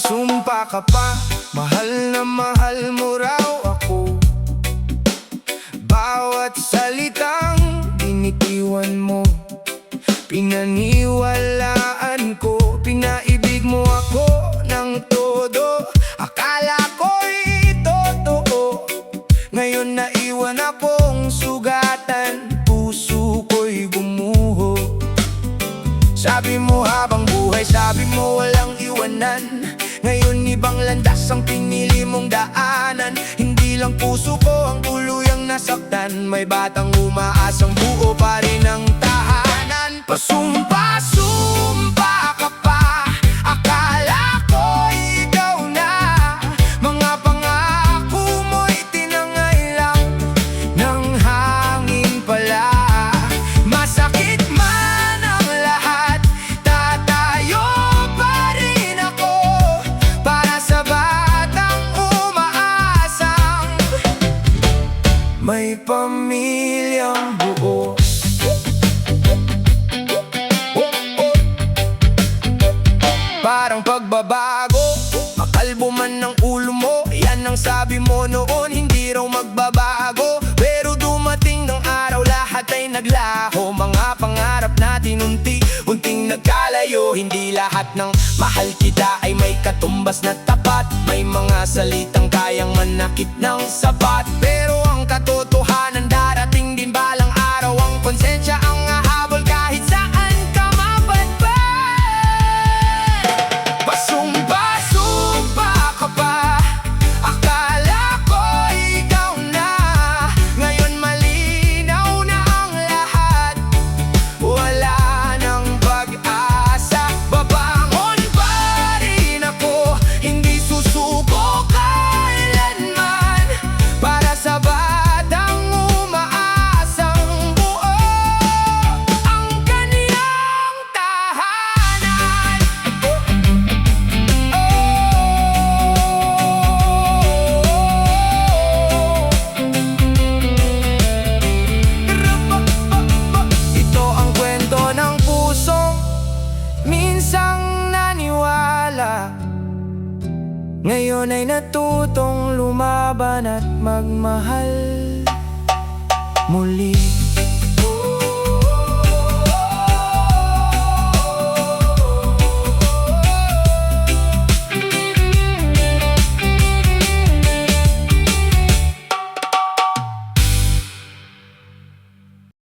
Sumpa ka pa, mahal na mahal mo raw ako. Bawat salitang binitiwan mo, pinaniwalaan ko. Pinaibig mo ako ng todo, akala ko'y totoo. Ngayon naiwan akong sugatan, puso ko'y gumuho. Sabi mo habang buhay, sabi mo walang iwanan. Ngayon ibang landas ang pinili mong daanan. Hindi lang puso ko ang tuluyang nasaktan, may batang umaasang buo pa rin ang tahanan. Pasumpa-sumpa ka pa, akala ko ikaw na. Mga pangako mo'y tinangay lang ng hangin pala. Masakit man ang lahat, tatayo pa rin ako para sa batang umaasang may pamilyang buo. Parang pagbabago, makalbo man ng ulo mo, yan ang sabi mo noon, hindi raw magbabago. Pero dumating ng araw, lahat ay naglaho. Mga pangarap natin unti-unting nagkalayo. Hindi lahat ng mahal kita ay may katumbas na tapat. May mga salitang kayang manakit ng sapat. Pero ang katotohanan, darating din balang araw. Ang konsensya ang hahabol kahit saan ka mapadpad. Pasumpa-sumpa ka pa, akala ko ikaw na. Ngayon malinaw na ang lahat, wala nang pag-asa. Babangon pa rin ako, hindi susuko kailanman para sa batang umaasang buo ang kaniyang tahanan. Ito ang kwento ng pusong minsang naniwala, ngayon ay natutong lumaban at magmahal muli.